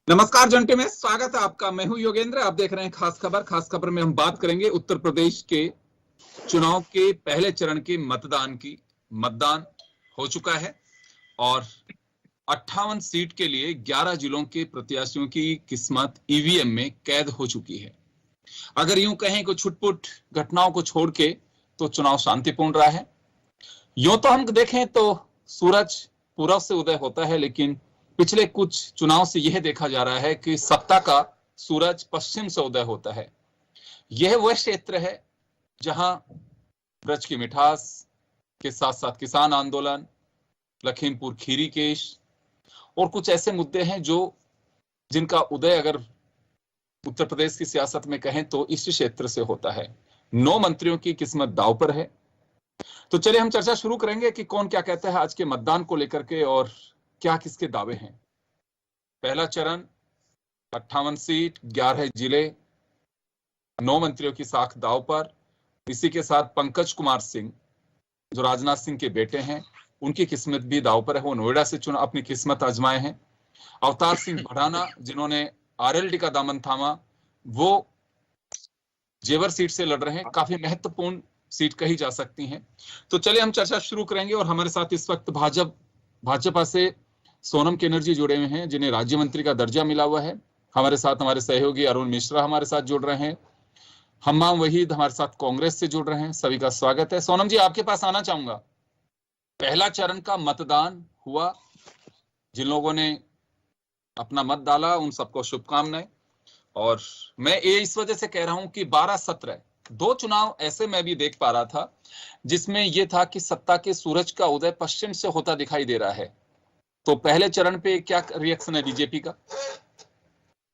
नमस्कार जंटे में स्वागत है आपका। मैं हूं योगेंद्र। आप देख रहे हैं खास खबर। खास खबर में हम बात करेंगे उत्तर प्रदेश के चुनाव के पहले चरण के मतदान की। मतदान हो चुका है और 58 सीट के लिए 11 जिलों के प्रत्याशियों की किस्मत ईवीएम में कैद हो चुकी है। अगर यूं कहें कि छुटपुट घटनाओं को छोड़ के तो चुनाव शांतिपूर्ण रहा है। यूं तो हम देखें तो सूरज पूरब से उदय होता है, लेकिन पिछले कुछ चुनाव से यह देखा जा रहा है कि सत्ता का सूरज पश्चिम से उदय होता है। यह वह क्षेत्र है जहां ब्रज की मिठास के साथ साथ किसान आंदोलन, लखीमपुर खीरी केस और कुछ ऐसे मुद्दे हैं जिनका उदय अगर उत्तर प्रदेश की सियासत में कहें तो इस क्षेत्र से होता है। 9 मंत्रियों की किस्मत दांव पर है। तो चलिए हम चर्चा शुरू करेंगे कि कौन क्या कहता है आज के मतदान को लेकर के और क्या किसके दावे हैं। पहला चरण 58 सीट, 11 जिले, 9 मंत्रियों की साख दांव पर। इसी के साथ पंकज कुमार सिंह जो राजनाथ सिंह के बेटे हैं, उनकी किस्मत भी दांव पर है। वो नोएडा से अपनी किस्मत आजमाए हैं। अवतार सिंह भड़ाना जिन्होंने आरएलडी का दामन थामा, वो जेवर सीट से लड़ रहे हैं। काफी महत्वपूर्ण सीट कही जा सकती हैं। तो चलिए हम चर्चा शुरू करेंगे और हमारे साथ इस वक्त भाजपा से सोनम कैनर्जी जुड़े हुए हैं जिन्हें राज्य मंत्री का दर्जा मिला हुआ है। हमारे साथ हमारे सहयोगी अरुण मिश्रा हमारे साथ जुड़ रहे हैं। हम्माम वहीद हमारे साथ कांग्रेस से जुड़ रहे हैं। सभी का स्वागत है। सोनम जी, आपके पास आना चाहूंगा। पहला चरण का मतदान हुआ, जिन लोगों ने अपना मत डाला उन सबको शुभकामनाएं। और मैं ये इस वजह से कह रहा हूं कि 12-17 2 चुनाव ऐसे मैं भी देख पा रहा था जिसमें यह था कि सत्ता के सूरज का उदय पश्चिम से होता दिखाई दे रहा है। तो पहले चरण पे क्या रिएक्शन है बीजेपी का?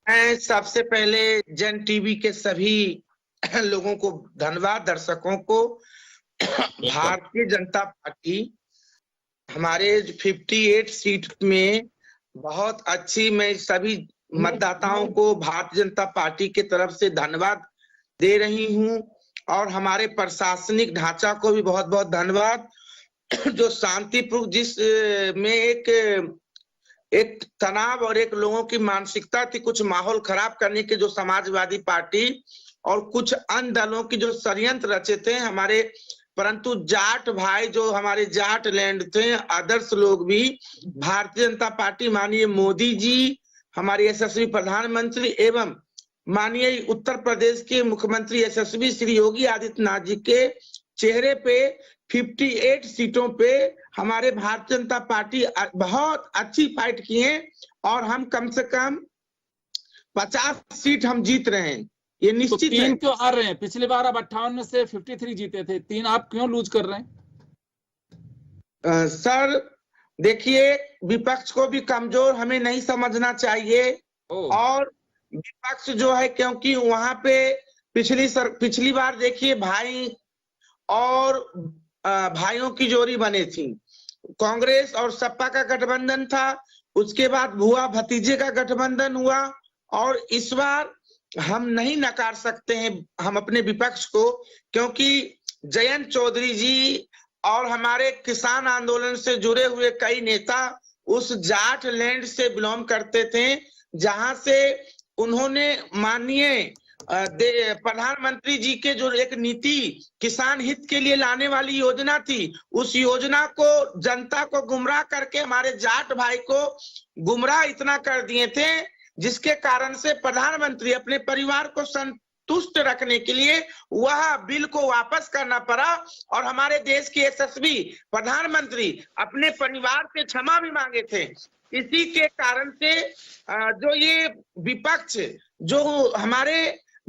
मैं सबसे पहले जन टीवी के सभी लोगों को धन्यवाद, दर्शकों को। भारतीय जनता पार्टी हमारे 58 सीट में बहुत अच्छी, मैं सभी मतदाताओं को भारतीय जनता पार्टी की तरफ से धन्यवाद दे रही हूं और हमारे प्रशासनिक ढांचा को भी बहुत बहुत धन्यवाद, जो शांतिपूर्ण जिस में एक तनाव और एक लोगों की मानसिकता थी कुछ माहौल खराब करने के, जो समाजवादी पार्टी और कुछ अन्य दलों की जो षड्यंत्र रचे थे हमारे, परंतु जाट भाई जो हमारे जाट लैंड थे, आदर्श लोग भी भारतीय जनता पार्टी, माननीय मोदी जी, हमारे यशस्वी प्रधानमंत्री एवं माननीय उत्तर प्रदेश के मुख्यमंत्री यशस्वी श्री योगी आदित्यनाथ जी के चेहरे पे 58 सीटों पे हमारे भारतीय जनता पार्टी बहुत अच्छी फाइट किए और हम कम से कम 50 सीट हम जीत रहे हैं। ये निश्चित तो 3 क्यों हार रहे हैं? पिछली बार आप 58 में से 53 जीते थे, 3 आप क्यों लूज कर रहे हैं? सर देखिए, विपक्ष को भी कमजोर हमें नहीं समझना चाहिए। और विपक्ष जो है, क्योंकि वहां पे पिछली बार देखिए भाई और भाइयों की जोड़ी बनी थी, कांग्रेस और सपा का गठबंधन था, उसके बाद भुआ भतीजे का गठबंधन हुआ। और इस बार हम नहीं नकार सकते हैं हम अपने विपक्ष को, क्योंकि जयंत चौधरी जी और हमारे किसान आंदोलन से जुड़े हुए कई नेता उस जाट लैंड से बिलोंग करते थे, जहां से उन्होंने माननीय प्रधानमंत्री जी के जो एक नीति किसान हित के लिए लाने वाली योजना थी, उस योजना को जनता को गुमराह करके हमारे जाट भाई को गुमराह इतना कर दिए थे, जिसके कारण से प्रधानमंत्री अपने परिवार को संतुष्ट रखने के लिए वह बिल को वापस करना पड़ा और हमारे देश के यशस्वी प्रधानमंत्री अपने परिवार से क्षमा भी मांगे थे। इसी के कारण से जो ये विपक्ष जो हमारे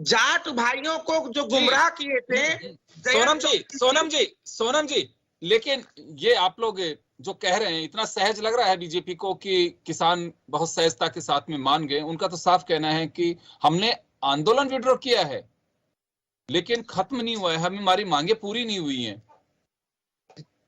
जाट भाइयों को जो गुमराह किए थे। सोनम जी, लेकिन ये आप लोग जो कह रहे हैं इतना सहज लग रहा है बीजेपी को कि किसान बहुत सहजता के साथ में मान गए। उनका तो साफ कहना है कि हमने आंदोलन विड्रॉ किया है लेकिन खत्म नहीं हुआ है, हमारी मांगे पूरी नहीं हुई हैं।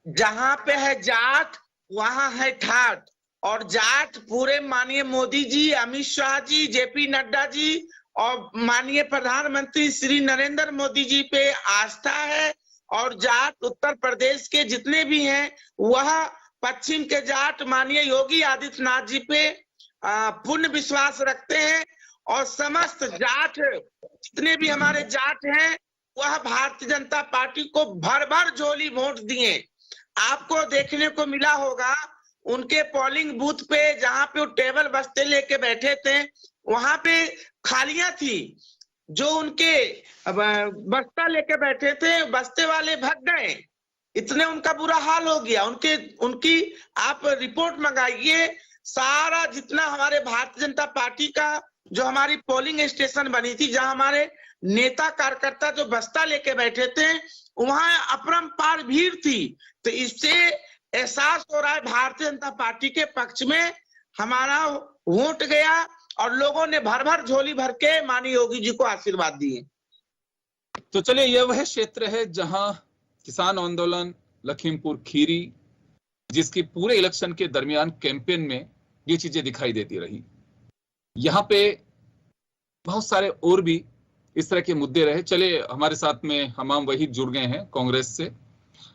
जहां पे है जाट वहां है ठाट, और जाट पूरे माननीय मोदी जी, अमित शाह जी, जेपी नड्डा जी और माननीय प्रधानमंत्री श्री नरेंद्र मोदी जी पे आस्था है। और जाट उत्तर प्रदेश के जितने भी हैं, वह पश्चिम के जाट माननीय योगी आदित्यनाथ जी पे पूर्ण विश्वास रखते हैं और समस्त जाट जितने भी हमारे जाट हैं वह भारतीय जनता पार्टी को भर भर झोली वोट दिए। आपको देखने को मिला होगा उनके पोलिंग बूथ पे जहां पे वो टेबल बस्ते लेके बैठे थे वहां पे खालियां थी। जो उनके बस्ता लेके बैठे थे बस्ते वाले भाग गए, इतने उनका बुरा हाल हो गया। उनकी आप रिपोर्ट मंगाइए, सारा जितना हमारे भारतीय जनता पार्टी का जो हमारी पोलिंग स्टेशन बनी थी जहां हमारे नेता कार्यकर्ता जो बस्ता लेके बैठे थे वहां अपरंपार भीड़ थी। तो इससे एहसास हो रहा है भारतीय जनता पार्टी के पक्ष में हमारा वोट गया और लोगों ने भर भर झोली भर के माननीय योगी जी को आशीर्वाद दिए। तो चलिए, यह वह क्षेत्र है जहां किसान आंदोलन लखीमपुर खीरी, जिसकी पूरे इलेक्शन के दरमियान कैंपेन में ये चीजें दिखाई देती रही। यहाँ पे बहुत सारे और भी इस तरह के मुद्दे रहे। चलिए, हमारे साथ में हमाम वहीद जुड़ गए हैं कांग्रेस से।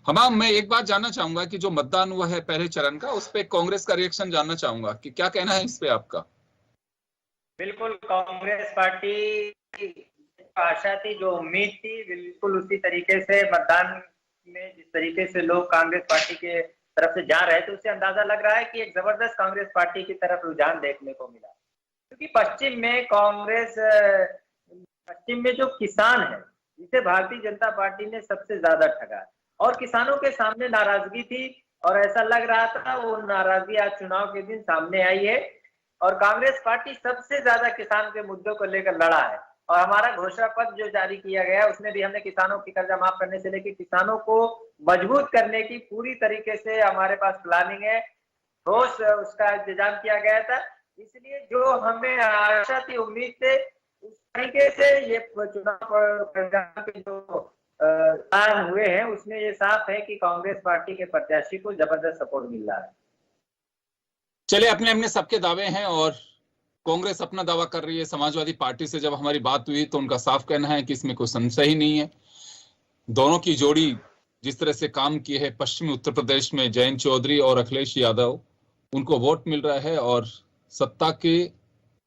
हमाम, मैं एक बात जानना चाहूंगा कि जो मतदान हुआ है पहले चरण का, उस पर कांग्रेस का रिएक्शन जानना चाहूंगा कि क्या कहना है इस पे आपका। बिल्कुल, कांग्रेस पार्टी की आशा थी, जो उम्मीद थी, बिल्कुल उसी तरीके से मतदान में जिस तरीके से लोग कांग्रेस पार्टी के तरफ से जा रहे थे उससे अंदाजा लग रहा है कि एक जबरदस्त कांग्रेस पार्टी की तरफ रुझान देखने को मिला। क्योंकि पश्चिम में जो किसान है जिसे भारतीय जनता पार्टी ने सबसे ज्यादा ठगा और किसानों के सामने नाराजगी थी और ऐसा लग रहा था वो नाराजगी आज चुनाव के दिन सामने आई है और कांग्रेस पार्टी सबसे ज्यादा किसान के मुद्दों को लेकर लड़ा है। और हमारा घोषणा पत्र जो जारी किया गया उसमें भी हमने किसानों की कर्जा माफ करने से लेकर किसानों को मजबूत करने की पूरी तरीके से हमारे पास प्लानिंग है, ठोस उसका इंतजाम किया गया था। इसलिए जो हमें आशा थी, उम्मीद थे, उस तरीके से ये चुनाव परिणाम के जो हुए हैं उसमें ये साफ है कि कांग्रेस पार्टी के प्रत्याशी को जबरदस्त सपोर्ट मिल रहा है। चलिए, अपने अपने सबके दावे हैं और कांग्रेस अपना दावा कर रही है। समाजवादी पार्टी से जब हमारी बात हुई तो उनका साफ कहना है कि इसमें कोई संशय ही नहीं है। दोनों की जोड़ी जिस तरह से काम की है पश्चिमी उत्तर प्रदेश में, जयंत चौधरी और अखिलेश यादव, उनको वोट मिल रहा है और सत्ता के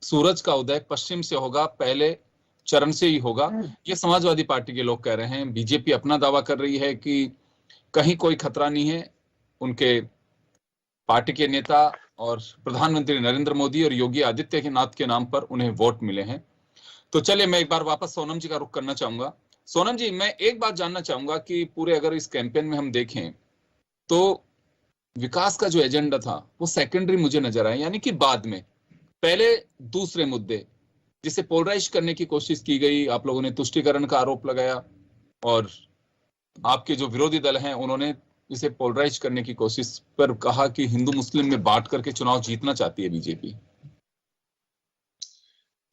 सूरज का उदय पश्चिम से होगा, पहले चरण से ही होगा, ये समाजवादी पार्टी के लोग कह रहे हैं। बीजेपी अपना दावा कर रही है कि कहीं कोई खतरा नहीं है। उनके पार्टी के नेता और प्रधानमंत्री नरेंद्र मोदी और योगी आदित्यनाथ के नाम पर उन्हें वोट मिले हैं। तो चलिए, मैं एक बार वापस सोनम जी का रुख करना चाहूंगा। सोनम जी, मैं एक बात जानना चाहूंगा कि पूरे अगर इस कैंपेन में हम देखें तो विकास का जो एजेंडा था वो सेकेंडरी मुझे नजर आया, यानी कि बाद में। पहले दूसरे मुद्दे जिसे पोलराइज करने की कोशिश की गई, आप लोगों ने तुष्टीकरण का आरोप लगाया और आपके जो विरोधी दल हैं उन्होंने इसे पोलराइज करने की कोशिश पर कहा कि हिंदू मुस्लिम में बांट करके चुनाव जीतना चाहती है बीजेपी।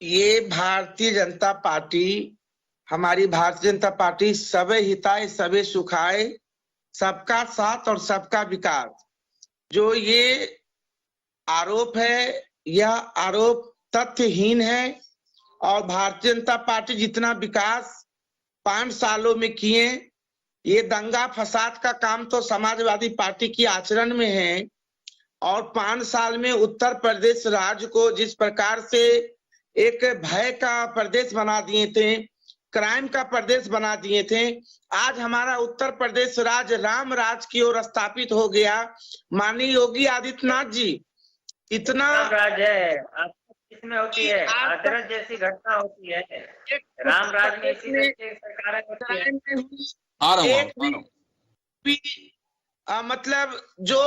ये भारतीय जनता पार्टी, हमारी भारतीय जनता पार्टी सबे हिताय सबे सुखाय, सबका साथ और सबका विकास, जो ये आरोप है यह आरोप तथ्यहीन है। और भारतीय जनता पार्टी जितना विकास 5 सालों में किए, ये दंगा फसाद का काम तो समाजवादी पार्टी की आचरण में है। और 5 साल में उत्तर प्रदेश राज्य को जिस प्रकार से एक भय का प्रदेश बना दिए थे, क्राइम का प्रदेश बना दिए थे, आज हमारा उत्तर प्रदेश राज्य राम राज की ओर स्थापित हो गया। माननीय योगी आदित्यनाथ जी इतना राज है इसमें होती है, हाथरस जैसी घटना होती है, राम राज में इसी तरह की सरकारें होती है। मतलब जो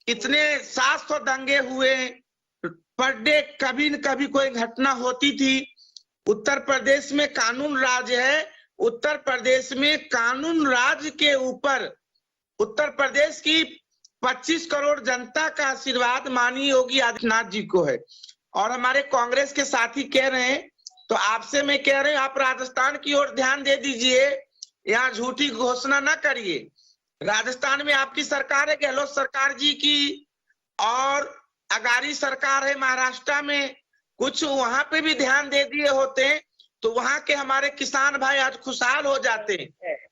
इतने 700 दंगे हुए पर डे, कभी न कभी कोई घटना होती थी। उत्तर प्रदेश में कानून राज है, उत्तर प्रदेश में कानून राज के ऊपर उत्तर प्रदेश की 25 करोड़ जनता का आशीर्वाद माननीय योगी आदित्यनाथ जी को है। और हमारे कांग्रेस के साथी कह रहे हैं, तो आपसे मैं कह रहे हैं आप राजस्थान की ओर ध्यान दे दीजिए, यहाँ झूठी घोषणा ना करिए। राजस्थान में आपकी सरकार है, गहलोत सरकार जी की, और अगारी सरकार है महाराष्ट्र में, कुछ वहां पे भी ध्यान दे दिए होते तो वहां के हमारे किसान भाई आज खुशहाल हो जाते।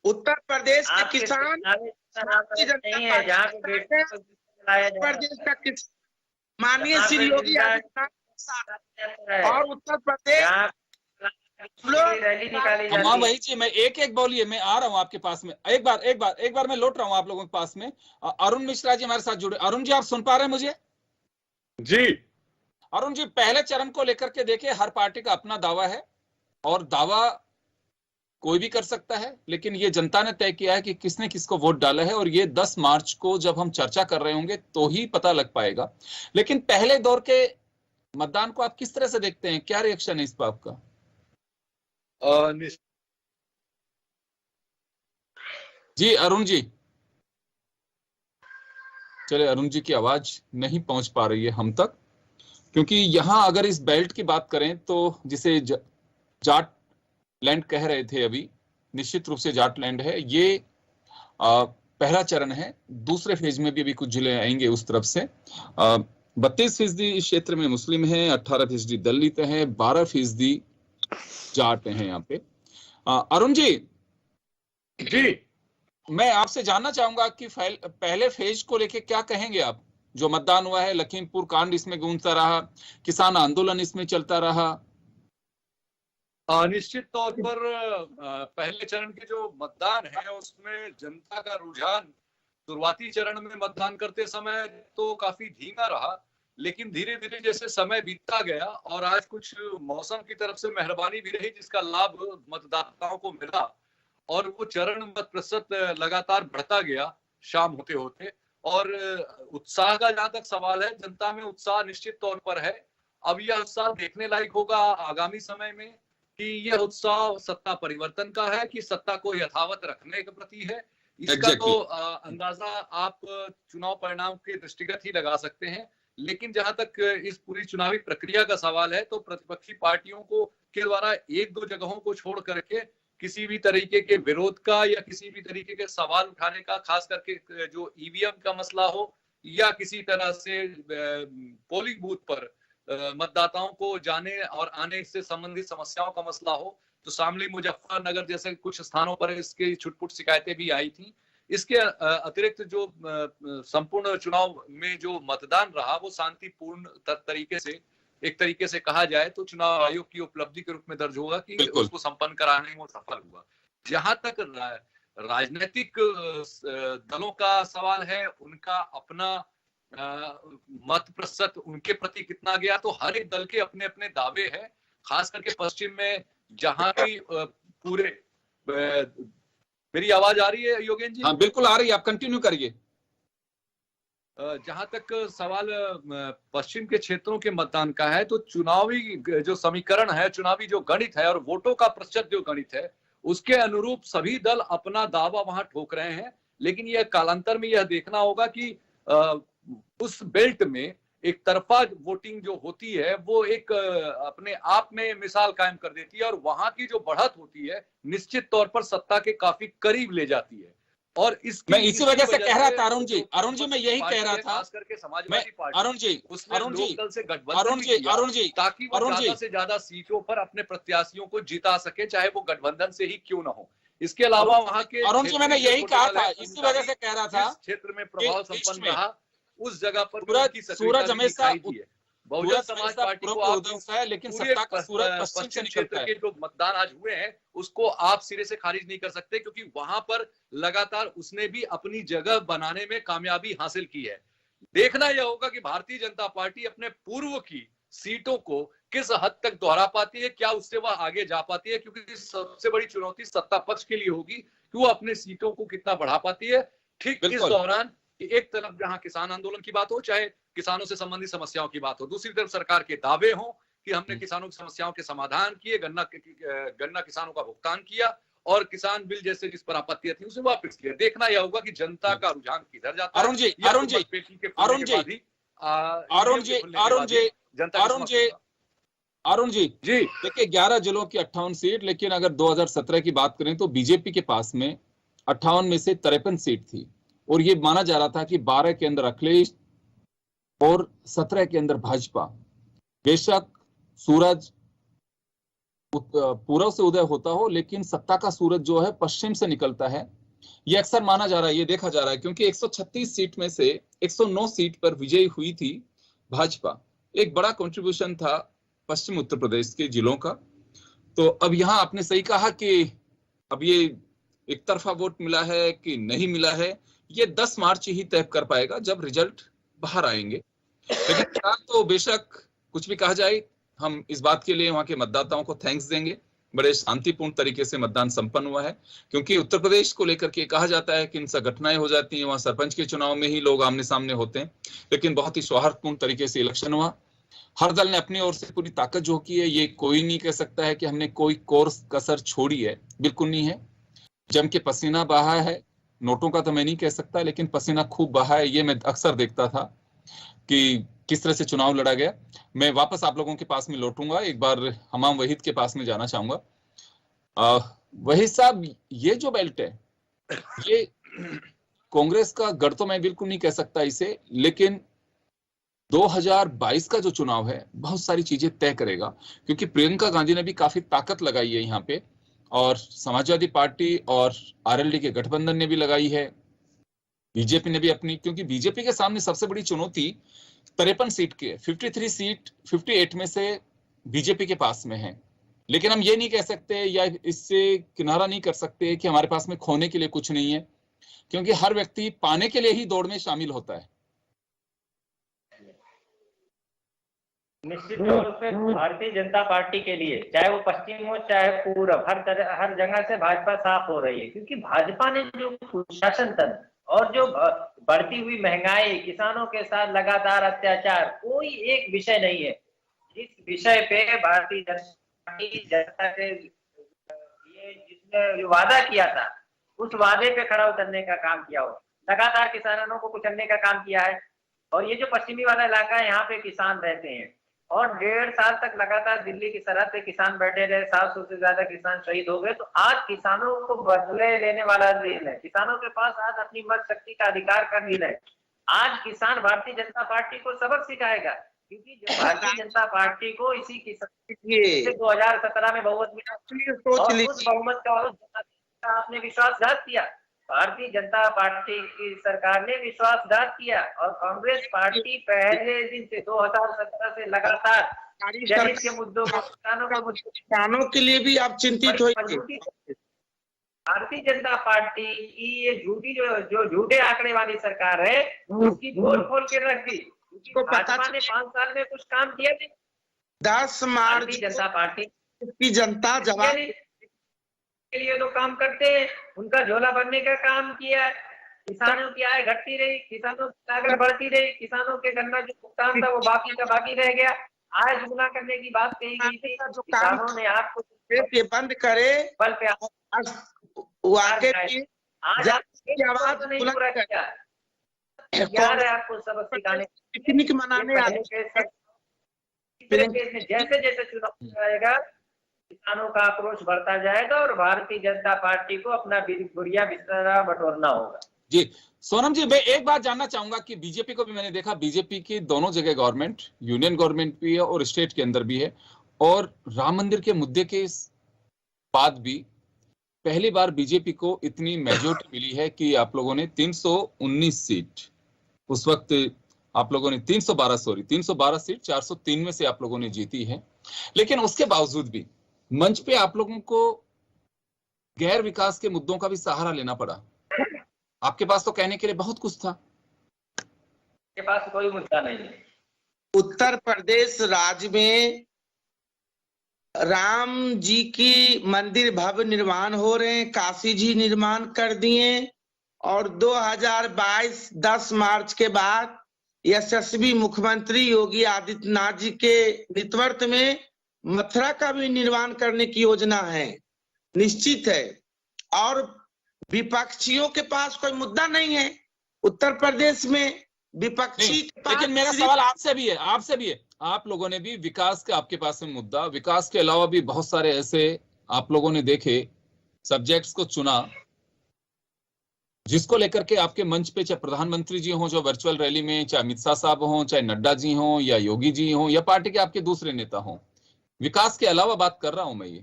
उत्तर प्रदेश के किसान माननीय श्री योगी आदित्यनाथ और उत्तर प्रदेश रैली निकाली जाती है। भाई जी, मैं एक बोलिए, मैं आ रहा हूँ आपके पास में, एक बार मैं लौट रहा हूँ आप लोगों के पास में। अरुण मिश्रा जी हमारे साथ जुड़े। अरुण जी, आप सुन पा रहे हैं मुझे? जी अरुण जी, पहले चरण को लेकर के देखिए, हर पार्टी का अपना दावा है और दावा कोई भी कर सकता है, लेकिन ये जनता ने तय किया है कि किसने किसको वोट डाला है, और ये 10 मार्च को जब हम चर्चा कर रहे होंगे तो ही पता लग पाएगा। लेकिन पहले दौर के मतदान को आप किस तरह से देखते हैं? क्या रिएक्शन है इस पर आपका? जी अरुण जी, चले, अरुण जी की आवाज नहीं पहुंच पा रही है हम तक, क्योंकि यहां अगर इस बेल्ट की बात करें तो जिसे जाट लैंड कह रहे थे अभी, निश्चित रूप से जाट लैंड है ये। पहला चरण है, दूसरे फेज में भी अभी कुछ जिले आएंगे उस तरफ से। 32% इस क्षेत्र में मुस्लिम हैं, 18% दलित हैं, 12% जाट हैं यहाँ पे। अरुण जी, मैं आपसे जानना चाहूंगा कि पहले फेज को लेके क्या कहेंगे आप? जो मतदान हुआ है, लखीमपुर कांड इसमें गूंजता रहा, किसान आंदोलन इसमें चलता रहा। निश्चित तौर पर पहले चरण के जो मतदान है उसमें जनता का रुझान शुरुआती चरण में मतदान करते समय तो काफी धीमा रहा, लेकिन धीरे धीरे जैसे समय बीतता गया और आज कुछ मौसम की तरफ से मेहरबानी भी रही जिसका लाभ मतदाताओं को मिला, और वो चरण मत प्रतिशत लगातार बढ़ता गया शाम होते होते। और उत्साह का जहां तक सवाल है, जनता में उत्साह निश्चित तौर पर है। अब यह उत्साह देखने लायक होगा आगामी समय में कि यह उत्साह सत्ता परिवर्तन का है कि सत्ता को यथावत रखने के प्रति है। इसका तो अंदाजा आप चुनाव परिणाम के दृष्टिगत ही लगा सकते हैं। लेकिन जहां तक इस पूरी चुनावी प्रक्रिया का सवाल है तो प्रतिपक्षी पार्टियों को के द्वारा 1-2 जगहों को छोड़ करके किसी भी तरीके के विरोध का या किसी भी तरीके के सवाल उठाने का, खास करके जो ईवीएम का मसला हो या किसी तरह से पोलिंग बूथ पर मतदाताओं को जाने और आने से संबंधित समस्याओं का मसला हो, तो शामली, मुजफ्फरनगर जैसे कुछ स्थानों पर इसके छुटपुट शिकायतें भी आई थी। इसके अतिरिक्त जो संपूर्ण चुनाव में जो मतदान रहा वो शांतिपूर्ण तरीके से, एक तरीके से कहा जाए तो चुनाव आयोग की उपलब्धि के रूप में दर्ज होगा कि उसको संपन्न कराने में वो सफल हुआ। जहां तक राजनीतिक दलों का सवाल है, उनका अपना मत प्रतिशत उनके प्रति कितना गया, तो हर एक दल के अपने अपने दावे हैं। खास करके पश्चिम में जहां भी पूरे, मेरी आवाज आ रही है योगेन जी? हाँ बिल्कुल आ रही है, आप कंटिन्यू करिए। जहां तक सवाल पश्चिम के क्षेत्रों के मतदान का है तो चुनावी जो समीकरण है, चुनावी जो गणित है और वोटों का प्रतिशत जो गणित है, उसके अनुरूप सभी दल अपना दावा वहां ठोक रहे हैं। लेकिन यह कालांतर में यह देखना होगा कि उस बेल्ट में एक तरफा वोटिंग जो होती है वो एक अपने आप में मिसाल कायम कर देती है, और वहां की जो बढ़त होती है निश्चित तौर पर सत्ता के काफी करीब ले जाती है। और मैं इसी वजह से कह रहा था अरुण जी, मैं यही कह रहा था, खास करके समाजवादी पार्टी, अरुण जी, लोकदल से गठबंधन ताकि वो ज्यादा से ज्यादा सीटों पर अपने प्रत्याशियों को जिता सके, चाहे वो गठबंधन से ही क्यों ना हो। इसके अलावा वहां के अरुण जी, मैंने यही कहा था, इसी वजह से कह रहा था, क्षेत्र में प्रभाव संपन्न रहा उस जगह पर सूरज हमेशा बहुजन समाज पार्टी को आप है, लेकिन सत्ता का सूरज पश्चिम से निकलता है। के जो मतदान आज हुए हैं उसको आप सिरे से खारिज नहीं कर सकते, क्योंकि वहां पर लगातार उसने भी अपनी जगह बनाने में कामयाबी हासिल की है। देखना यह होगा कि भारतीय जनता पार्टी अपने पूर्व की सीटों को किस हद तक दोहरा पाती है, क्या उससे वह आगे जा पाती है, क्योंकि सबसे बड़ी चुनौती सत्ता पक्ष के लिए होगी कि वो अपने सीटों को कितना बढ़ा पाती है। ठीक इस दौरान एक तरफ जहां किसान आंदोलन की बात हो, चाहे किसानों से संबंधित समस्याओं की बात हो, दूसरी तरफ सरकार के दावे हो कि हमने किसानों की समस्याओं के समाधान किए, गन्ना किसानों का भुगतान किया और किसान बिल जैसे जिस पर आपत्तियां थी उसे वापस किया। देखना यह होगा कि जनता का रुझान किधर जाता है। अरुण जी देखिए, 11 जिलों की 58 सीट, लेकिन अगर 2017 की बात करें तो बीजेपी के पास में 58 में से 53 सीट थी, और ये माना जा रहा था कि 12 के अंदर अखिलेश और 17 के अंदर भाजपा। बेशक सूरज पूर्व से उदय होता हो, लेकिन सत्ता का सूरज जो है पश्चिम से निकलता है, ये अक्सर माना जा रहा है, ये देखा जा रहा है, क्योंकि 136 सीट में से 109 सीट पर विजयी हुई थी भाजपा, एक बड़ा कंट्रीब्यूशन था पश्चिम उत्तर प्रदेश के जिलों का। तो अब यहाँ आपने सही कहा कि अब ये एक तरफा वोट मिला है कि नहीं मिला है, ये 10 मार्च ही तय कर पाएगा जब रिजल्ट बाहर आएंगे। लेकिन तो बेशक कुछ भी कहा जाए, हम इस बात के लिए वहां के मतदाताओं को थैंक्स देंगे, बड़े शांतिपूर्ण तरीके से मतदान संपन्न हुआ है। क्योंकि उत्तर प्रदेश को लेकर के कहा जाता है कि इन सब घटनाएं हो जाती हैं, वहां सरपंच के चुनाव में ही लोग आमने सामने होते हैं, लेकिन बहुत ही सौहार्दपूर्ण तरीके से इलेक्शन हुआ। हर दल ने अपनी ओर से पूरी ताकत जो की है, ये कोई नहीं कह सकता है कि हमने कोई कोर्स कसर छोड़ी है, बिल्कुल नहीं है। जम के पसीना बहा है, नोटों का तो मैं नहीं कह सकता, लेकिन पसीना खूब बहा है, ये मैं अक्सर देखता था कि किस तरह से चुनाव लड़ा गया। मैं वापस आप लोगों के पास में लौटूंगा, एक बार हमाम वहीद के पास में जाना चाहूंगा। वहीद साहब, ये जो बेल्ट है, ये कांग्रेस का गढ़ तो मैं बिल्कुल नहीं कह सकता इसे, लेकिन 2022 का जो चुनाव है बहुत सारी चीजें तय करेगा। क्योंकि प्रियंका गांधी ने भी काफी ताकत लगाई है यहाँ पे, और समाजवादी पार्टी और आरएलडी के गठबंधन ने भी लगाई है, बीजेपी ने भी अपनी, क्योंकि बीजेपी के सामने सबसे बड़ी चुनौती 53 सीट की है। 53 सीट 58 में से बीजेपी के पास में है। लेकिन हम ये नहीं कह सकते या इससे किनारा नहीं कर सकते कि हमारे पास में खोने के लिए कुछ नहीं है, क्योंकि हर व्यक्ति पाने के लिए ही दौड़ में शामिल होता है। निश्चित तौर पे भारतीय जनता पार्टी के लिए, चाहे वो पश्चिम हो चाहे पूरब, हर जगह से भाजपा साफ हो रही है। क्योंकि भाजपा ने जो प्रशासन तंत्र और जो बढ़ती हुई महंगाई, किसानों के साथ लगातार अत्याचार, कोई एक विषय नहीं है जिस विषय पे भारतीय जनता पार्टी जनता से ये जिसने वादा किया था उस वादे पे खड़ा उतरने का काम किया हो। लगातार किसानों को कुचलने का काम किया है। और ये जो पश्चिमी वाला इलाका है, यहाँ पे किसान रहते हैं और 1.5 साल तक लगातार दिल्ली की सरहद पे किसान बैठे रहे, 700 से ज्यादा किसान शहीद हो गए। तो आज किसानों को बदले लेने वाला दिन है। किसानों के पास आज अपनी मत शक्ति का अधिकार का दिन है। आज किसान भारतीय जनता पार्टी को सबक सिखाएगा, क्योंकि भारतीय जनता पार्टी को इसी किसान 2017 में बहुमत मिला और उस बहुमत का आपने विश्वासघात किया। भारतीय जनता पार्टी की सरकार ने विश्वासघात किया और कांग्रेस पार्टी पहले दिन से 2017 से लगातार जनहित के मुद्दों को, किसानों के लिए भी आप चिंतित होइए। भारतीय जनता पार्टी की ये झूठी जो झूठे आंकड़े वाली सरकार है, उसकी खोल खोल के रख दी। भाजपा ने 5 साल में कुछ काम किया नहीं। 10 मार्च जनता पार्टी की जनता जवाब के लिए तो काम करते हैं, उनका झोला भरने का काम किया। किसानों की आय घटती रही, किसानों की लागत बढ़ती रही, किसानों के गन्ना जो भुगतान था वो बाकी का बाकी रह गया। आय दुगना करने की बात कही गई थी, किसानों ने आपको ये बंद करे बल पे वाकई आज आवाज नहीं पूरा किया। याद है आपको सबक सिखाने, पिकनिक मनाने जैसे जैसे चुनाव आएगा किसानों का आक्रोश बढ़ता जाएगा और भारतीय जनता पार्टी को अपना बुढ़िया बिस्तरा बटोरना होगा। जी सोनम जी, मैं एक बात जानना चाहूंगा कि बीजेपी को भी मैंने देखा, बीजेपी की दोनों जगह गवर्नमेंट, यूनियन गवर्नमेंट भी है और स्टेट के अंदर भी है, और राम मंदिर के मुद्दे के बाद भी पहली बार बीजेपी को इतनी मेजॉरिटी मिली है कि आप लोगों ने 319 सीट, उस वक्त आप लोगों ने 312 सीट 403 में से आप लोगों ने जीती है। लेकिन उसके बावजूद भी मंच पे आप लोगों को गैर विकास के मुद्दों का भी सहारा लेना पड़ा। आपके पास तो कहने के लिए बहुत कुछ था, के पास कोई मुद्दा नहीं है। उत्तर प्रदेश राज्य में राम जी की मंदिर भव्य निर्माण हो रहे हैं, काशी जी निर्माण कर दिए, और 2022 10 मार्च के बाद यशस्वी मुख्यमंत्री योगी आदित्यनाथ जी के नेतृत्व में मथुरा का भी निर्माण करने की योजना है, निश्चित है। और विपक्षियों के पास कोई मुद्दा नहीं है उत्तर प्रदेश में, विपक्षी के पास। लेकिन मेरा सवाल आपसे भी है, आप लोगों ने भी विकास का, आपके पास में मुद्दा, विकास के अलावा भी बहुत सारे ऐसे आप लोगों ने देखे सब्जेक्ट्स को चुना जिसको लेकर के आपके मंच पे, चाहे प्रधानमंत्री जी हो जो वर्चुअल रैली में, चाहे अमित शाह साहब हो, चाहे नड्डा जी हो, या योगी जी हो, या पार्टी के आपके दूसरे नेता हो, विकास के अलावा बात कर रहा हूं मैं। ये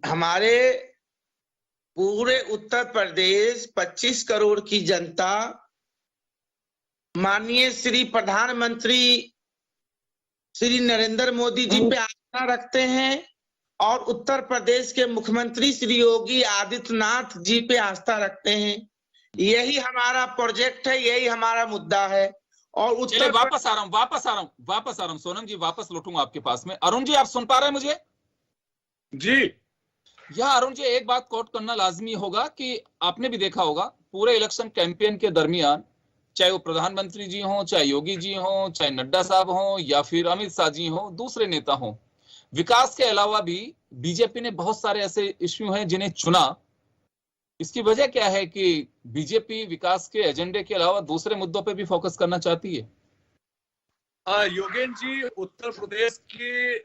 हमारे पूरे उत्तर प्रदेश 25 करोड़ की जनता माननीय श्री प्रधानमंत्री श्री नरेंद्र मोदी जी पे आस्था रखते हैं और उत्तर प्रदेश के मुख्यमंत्री श्री योगी आदित्यनाथ जी पे आस्था रखते हैं। यही हमारा प्रोजेक्ट है, यही हमारा मुद्दा है। और उत्तर वापस आ रहा हूँ सोनम जी, वापस लौटूंगा आपके पास में। अरुण जी, आप सुन पा रहे हैं मुझे? जी। यहाँ अरुण जी, एक बात कोट करना लाजमी होगा कि आपने भी देखा होगा पूरे इलेक्शन कैंपेन के दरमियान, चाहे वो प्रधानमंत्री जी हों, चाहे योगी जी हों, चाहे नड्डा साहब हों, या फिर अमित शाह जी हों, दूसरे नेता हों, विकास के अलावा भी बीजेपी ने बहुत सारे ऐसे इश्यू हैं जिन्हें चुना। इसकी वजह क्या है कि बीजेपी विकास के एजेंडे के अलावा दूसरे मुद्दों पे भी फोकस करना चाहती है? योगेन जी, उत्तर प्रदेश के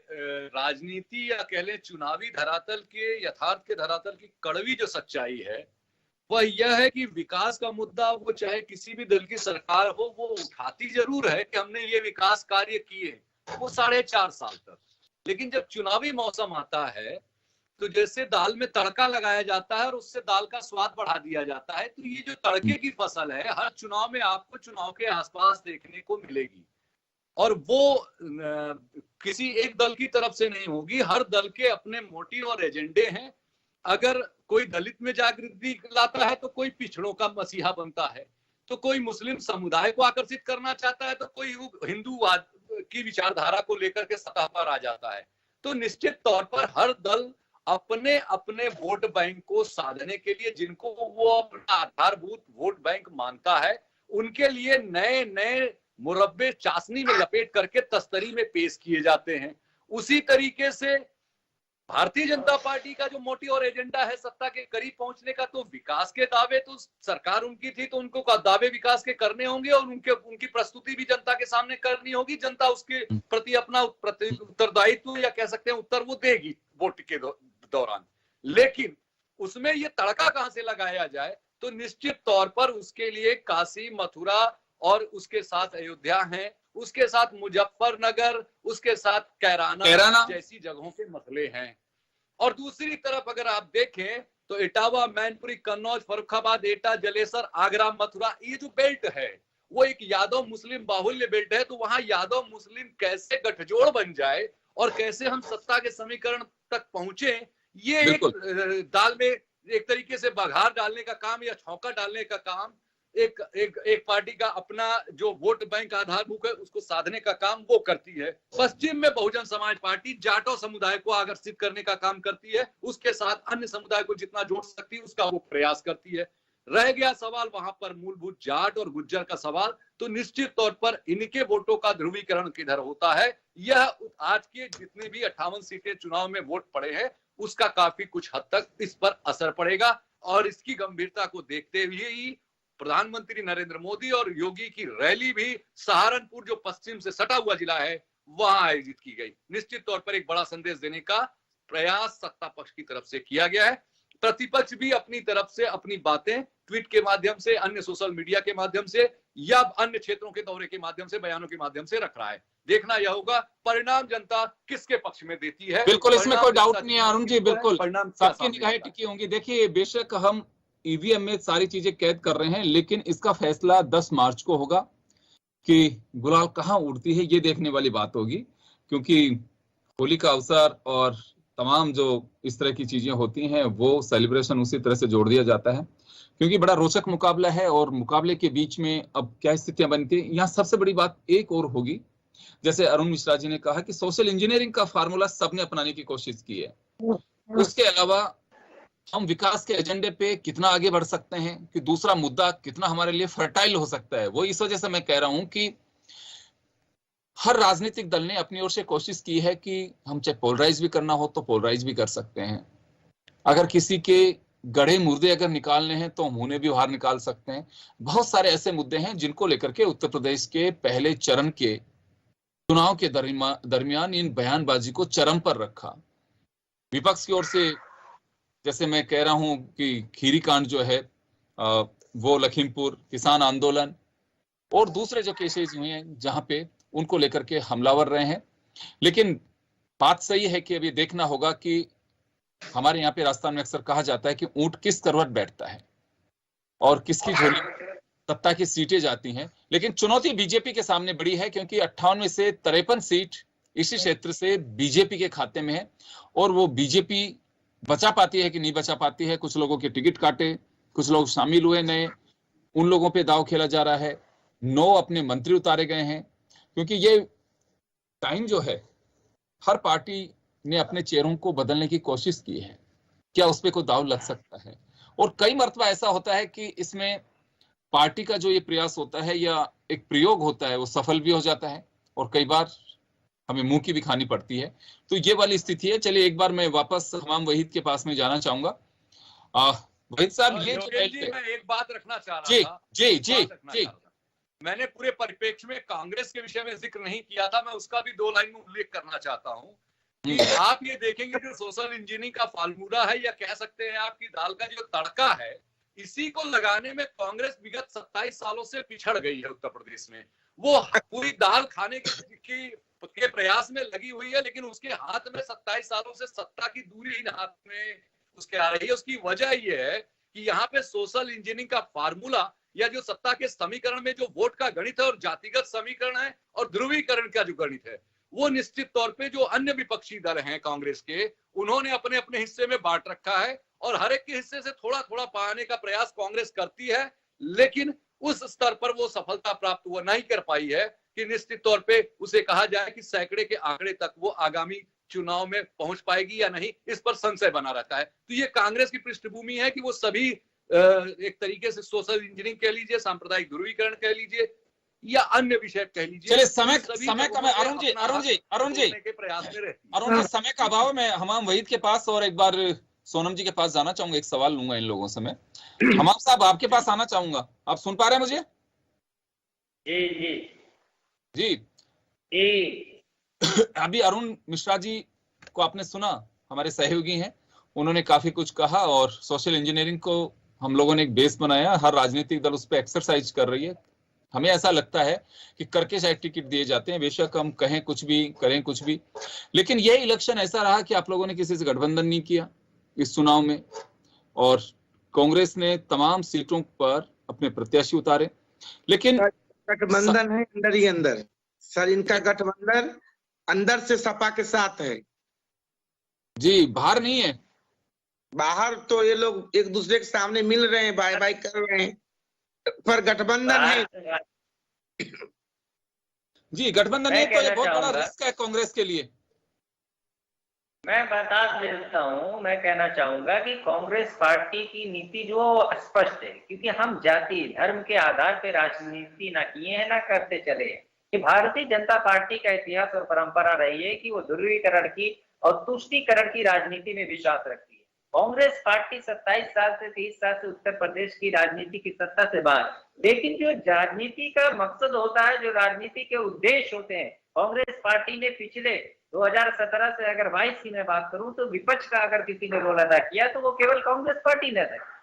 राजनीति या कह लें चुनावी धरातल के, यथार्थ के धरातल की कड़वी जो सच्चाई है वह यह है कि विकास का मुद्दा वो चाहे किसी भी दल की सरकार हो, वो उठाती जरूर है कि हमने ये विकास कार्य किए वो 4.5 साल तक, लेकिन जब चुनावी मौसम आता है तो जैसे दाल में तड़का लगाया जाता है और उससे दाल का स्वाद बढ़ा दिया जाता है। तो ये जो तड़के की फसल है हर चुनाव में आपको चुनाव के आसपास देखने को मिलेगी, और वो किसी एक दल की तरफ से नहीं होगी। हर दल के अपने मोटिव और एजेंडे हैं। अगर कोई दलित में जागृति लाता है तो कोई पिछड़ों का मसीहा बनता है, तो कोई मुस्लिम समुदाय को आकर्षित करना चाहता है, तो कोई हिंदूवाद की विचारधारा को लेकर के सतह पर आ जाता है। तो निश्चित तौर पर हर दल अपने अपने वोट बैंक को साधने के लिए, जिनको वो अपना आधारभूत वोट बैंक मानता है, उनके लिए नए नए मुरब्बे चाशनी में लपेट करके तस्तरी में पेश किए जाते हैं। उसी तरीके से भारतीय जनता पार्टी का जो मोटिव और एजेंडा है सत्ता के करीब पहुंचने का, तो विकास के दावे तो सरकार उनकी थी तो उनको दावे विकास के करने होंगे और उनकी प्रस्तुति भी जनता के सामने करनी होगी। जनता उसके प्रति अपना उत्तरदायित्व या कह सकते हैं उत्तर वो देगी वोट के दौरान। लेकिन उसमें ये तड़का कहां से लगाया जाए, तो निश्चित तौर पर उसके लिए काशी, मथुरा और उसके साथ अयोध्या है, उसके साथ मुजफ्फरनगर, उसके साथ कैराना जैसी जगहों के मसले हैं। और दूसरी तरफ अगर आप देखें तो इटावा, मैनपुरी, कन्नौज, फर्रुखाबाद, एटा, जलेसर, आगरा, मथुरा, ये जो बेल्ट है वो एक यादव मुस्लिम बाहुल्य बेल्ट है। तो वहां यादव मुस्लिम कैसे गठजोड़ बन जाए और कैसे हम सत्ता के समीकरण तक पहुंचे, ये एक दाल में एक तरीके से बघार डालने का काम या छौंका डालने का काम एक पार्टी का अपना जो वोट बैंक आधारभूत है उसको साधने का काम वो करती है। पश्चिम में बहुजन समाज पार्टी जाटो समुदाय को आकर्षित करने का काम करती है, उसके साथ अन्य समुदाय को जितना जोड़ सकती है उसका वो प्रयास करती है। रह गया सवाल वहां पर मूलभूत जाट और गुज्जर का सवाल, तो निश्चित तौर पर इनके वोटों का ध्रुवीकरण किधर होता है, यह आज के जितने भी 58 सीटें चुनाव में वोट पड़े हैं उसका काफी कुछ हद तक इस पर असर पड़ेगा। और इसकी गंभीरता को देखते हुए ही प्रधानमंत्री नरेंद्र मोदी और योगी की रैली भी सहारनपुर, जो पश्चिम से सटा हुआ जिला है, वहां आयोजित की गई। निश्चित तौर पर एक बड़ा संदेश देने का प्रयास सत्ता पक्ष की तरफ से किया गया है। प्रतिपक्ष भी अपनी तरफ से अपनी बातें ट्वीट के माध्यम से, अन्य सोशल मीडिया के माध्यम से या अन्य क्षेत्रों के दौरे के माध्यम से, बयानों के माध्यम से रख रहा है। देखना यह होगा परिणाम जनता किसके पक्ष में देती है। बिल्कुल, इसमें कोई डाउट नहीं है अरुण जी, बिल्कुल सबकी निगाहें टिकी होंगी। देखिए, बेशक हम ईवीएम में सारी चीजें कैद कर रहे हैं, लेकिन इसका फैसला 10 मार्च को होगा कि गुलाल कहां उड़ती है, ये देखने वाली बात होगी। क्योंकि होली का अवसर और तमाम जो इस तरह की चीजें होती हैं वो सेलिब्रेशन उसी तरह से जोड़ दिया जाता है, क्योंकि बड़ा रोचक मुकाबला है। और मुकाबले के बीच में अब क्या स्थितियां बनती है, यहाँ सबसे बड़ी बात एक और होगी, जैसे अरुण मिश्रा जी ने कहा कि सोशल इंजीनियरिंग का फार्मूला सबने अपनाने की कोशिश की है। उसके अलावा हम विकास के एजेंडे पे कितना आगे बढ़ सकते हैं, कि दूसरा मुद्दा कितना हमारे लिए फर्टाइल हो सकता है। वो इस वजह से मैं कह रहा हूं कि हर राजनीतिक दल ने अपनी ओर से कोशिश की है कि हम चाहे पोलराइज भी करना हो तो पोलराइज भी कर सकते हैं। अगर किसी के गड़े मुर्दे अगर निकालने हैं तो हम उन्हें भी बाहर निकाल सकते हैं। बहुत सारे ऐसे मुद्दे हैं जिनको लेकर के उत्तर प्रदेश के पहले चरण के चुनाव के दरमियान इन बयानबाजी को चरम पर रखा। विपक्ष की ओर से जैसे मैं कह रहा हूं कि खीरी कांड जो है वो लखीमपुर, किसान आंदोलन और दूसरे जो केसेस हुए हैं जहां पे उनको लेकर के हमलावर रहे हैं। लेकिन बात सही है कि अभी देखना होगा कि हमारे यहाँ पे राजस्थान में अक्सर कहा जाता है कि ऊंट किस करवट बैठता है और किसकी झोली सत्ता की सीटें जाती हैं। लेकिन चुनौती बीजेपी के सामने बड़ी है, क्योंकि 58 में से 53 सीट इसी क्षेत्र से बीजेपी के खाते में है, और वो बीजेपी बचा पाती है कि नहीं बचा पाती है। कुछ लोगों के टिकट काटे, कुछ लोग शामिल हुए नए, उन लोगों पे दांव खेला जा रहा है। 9 अपने मंत्री उतारे गए हैं, क्योंकि ये टाइम जो है, हर पार्टी ने अपने चेहरों को बदलने की कोशिश की है। क्या उस पर कोई दांव लग सकता है? और कई मर्तबा ऐसा होता है कि इसमें पार्टी का जो ये प्रयास होता है या एक प्रयोग होता है, वो सफल भी हो जाता है, और कई बार हमें मुंह की भी खानी पड़ती है। तो ये वाली स्थिति है। चलिए एक बार मैं वापस हमाम वहीद के पास में जाना चाहूंगा। वहीद साहब, ये जी मैं एक बात रखना चाह रहा था। जी मैंने पूरे परिप्रेक्ष्य में कांग्रेस के विषय में जिक्र नहीं किया था, मैं उसका भी 2 लाइन में उल्लेख करना चाहता हूं कि आप ये देखेंगे कि सोशल इंजीनियरिंग का फार्मूला है, या कह सकते हैं आपकी दाल का जो तड़का है, इसी को लगाने में कांग्रेस विगत 27 सालों से पिछड़ गई है उत्तर प्रदेश में। वो पूरी दाल खाने के प्रयास में लगी हुई है, लेकिन उसके हाथ में 27 सालों से सत्ता की दूरी ही हाथ में उसके आ रही है। उसकी वजह ये है कि यहाँ पे सोशल इंजीनियरिंग का फार्मूला, या जो सत्ता के समीकरण में जो वोट का गणित है और जातिगत समीकरण है और ध्रुवीकरण का जो गणित है, वो निश्चित तौर पे जो अन्य विपक्षी दल हैं कांग्रेस के, उन्होंने अपने अपने हिस्से में बांट रखा है, और हर एक के हिस्से से थोड़ा थोड़ा पाने का प्रयास कांग्रेस करती है, लेकिन उस स्तर पर वो सफलता प्राप्त वो नहीं कर पाई है कि निश्चित तौर पे उसे कहा जाए कि सैकड़े के आंकड़े तक वो आगामी चुनाव में पहुंच पाएगी या नहीं, इस पर संशय बना रहता है। तो ये कांग्रेस की पृष्ठभूमि है कि वो सभी एक तरीके से सोशल इंजीनियरिंग कह लीजिए, सांप्रदायिक ध्रुवीकरण कह लीजिए, या अन्य विषय कह लीजिए। चलिए समय का मैं अरुण जी समय का अभाव में हमाम वहीद के पास और एक बार सोनम जी के पास जाना चाहूंगा। एक सवाल लूंगा इन लोगों से मैं। हमाम साहब, आपके पास आना चाहूंगा। आप सुन पा रहे हैं मुझे? जी। अभी अरुण मिश्रा जी को आपने सुना, हमारे सहयोगी हैं, उन्होंने काफी कुछ कहा, और सोशल इंजीनियरिंग को हम लोगों ने एक बेस बनाया। हर राजनीतिक दल उस पर एक्सरसाइज कर रही है। हमें ऐसा लगता है कि करके शायद टिकट दिए जाते हैं, बेशक हम कहें कुछ भी, करें कुछ भी, लेकिन यह इलेक्शन ऐसा रहा कि आप लोगों ने किसी से गठबंधन नहीं किया इस चुनाव में, और कांग्रेस ने तमाम सीटों पर अपने प्रत्याशी उतारे। लेकिन गठबंधन है अंदर ही अंदर सर, इनका गठबंधन अंदर से सपा के साथ है जी, बाहर नहीं है। बाहर तो ये लोग एक दूसरे के सामने मिल रहे हैं, बाय बाय कर रहे हैं, पर गठबंधन है जी। गठबंधन है तो ये बहुत बड़ा रिस्क है कांग्रेस के लिए। मैं बता देता हूँ, मैं कहना चाहूंगा कि कांग्रेस पार्टी की नीति जो स्पष्ट है, क्योंकि हम जाति धर्म के आधार पर राजनीति ना किए हैं ना करते चले हैं। कि भारतीय जनता पार्टी का इतिहास और परंपरा रही है कि वो ध्रुवीकरण की और तुष्टीकरण की राजनीति में विश्वास रखती है। कांग्रेस पार्टी 27 साल से 30 साल से उत्तर प्रदेश की राजनीति की सत्ता से बाहर, लेकिन जो राजनीति का मकसद होता है, जो राजनीति के उद्देश्य होते हैं, कांग्रेस पार्टी ने पिछले 2017 से अगर 22 की मैं बात करूं तो विपक्ष का अगर किसी ने रोल अदा किया तो वो केवल कांग्रेस पार्टी ने अदा किया।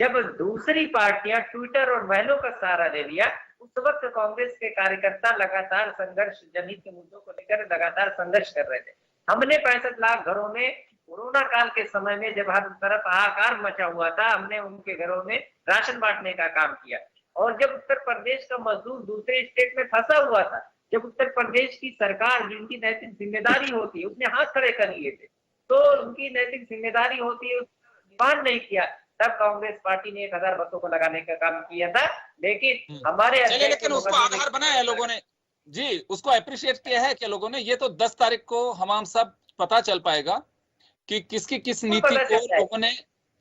जब दूसरी पार्टियां ट्विटर और बहनों का सहारा ले लिया, उस वक्त कांग्रेस के कार्यकर्ता लगातार संघर्ष जनित मुद्दों को लेकर लगातार संघर्ष कर रहे थे। हमने 65 लाख घरों में कोरोना काल के समय में जब हर तरफ हाहाकार मचा हुआ था, हमने उनके घरों में राशन बांटने का काम किया। और जब उत्तर प्रदेश का मजदूर दूसरे स्टेट में फंसा हुआ था, जब उत्तर प्रदेश की सरकार जिनकी नैतिक जिम्मेदारी होती है उसने हाथ खड़े कर लिए थे, तो उनकी नैतिक जिम्मेदारी होती है, निर्माण नहीं किया, तब कांग्रेस पार्टी ने 1000 बसों को लगाने का काम किया था। लेकिन हमारे लेकिन उसको आधार बनाया है लोगों ने जी, उसको अप्रिशिएट किया है क्या लोगों ने? ये तो 10 तारीख को हम सब पता चल पाएगा कि किसकी किस नीति को लोगों ने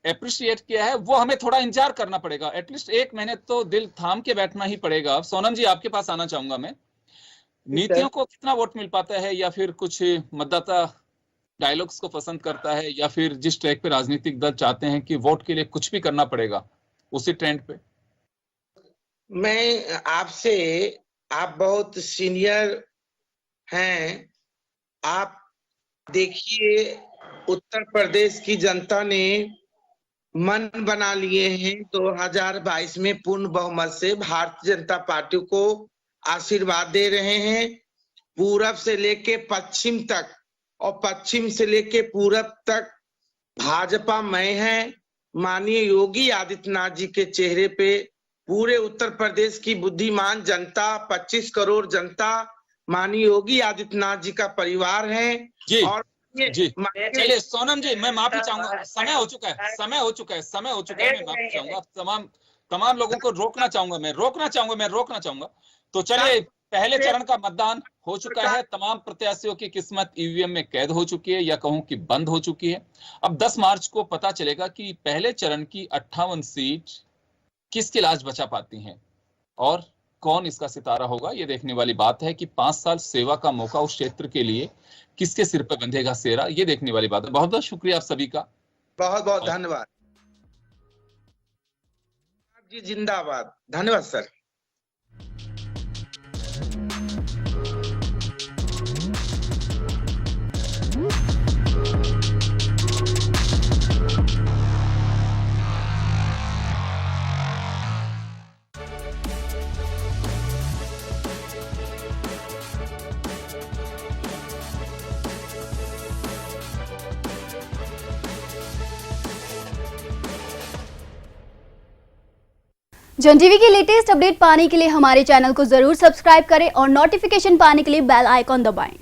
अप्रिशिएट किया है। वो हमें थोड़ा इंतजार करना पड़ेगा, एटलीस्ट 1 महीने तो दिल थाम के बैठना ही पड़ेगा। अब सोनम जी आपके पास आना चाहूंगा मैं। नीतियों को कितना वोट मिल पाता है, या फिर कुछ मतदाता डायलॉग्स को पसंद करता है, या फिर जिस ट्रैक पे राजनीतिक दल चाहते हैं कि वोट के लिए कुछ भी करना पड़ेगा, उसी ट्रेंड पे? मैं आपसे, आप बहुत सीनियर हैं, आप देखिए उत्तर प्रदेश की जनता ने मन बना लिए हैं 2022 में पूर्ण बहुमत से भारतीय जनता पार्टी को आशीर्वाद दे रहे हैं। पूरब से लेके पश्चिम तक और पश्चिम से लेके पूरब तक भाजपा में है। माननीय योगी आदित्यनाथ जी के चेहरे पे पूरे उत्तर प्रदेश की बुद्धिमान जनता, 25 करोड़ जनता माननीय योगी आदित्यनाथ जी का परिवार है। जी और जी चलिए सोनम जी, मैं माफी चाहूंगा, समय हो चुका है, मैं माफी चाहूंगा, तमाम लोगों को रोकना चाहूंगा। तो चलिए, पहले चरण का मतदान हो चुका है, तमाम प्रत्याशियों की किस्मत ईवीएम में कैद हो चुकी है, या कहूं कि बंद हो चुकी है। अब 10 मार्च को पता चलेगा कि पहले चरण की 58 सीट किसकी लाज बचा पाती हैं और कौन इसका सितारा होगा। ये देखने वाली बात है कि 5 साल सेवा का मौका उस क्षेत्र के लिए किसके सिर पर बंधेगा सेरा, ये देखने वाली बात है। बहुत बहुत शुक्रिया आप सभी का, बहुत बहुत धन्यवाद जी, जिंदाबाद, धन्यवाद सर। जन टीवी की लेटेस्ट अपडेट पाने के लिए हमारे चैनल को जरूर सब्सक्राइब करें और नोटिफिकेशन पाने के लिए बेल आइकॉन दबाएं।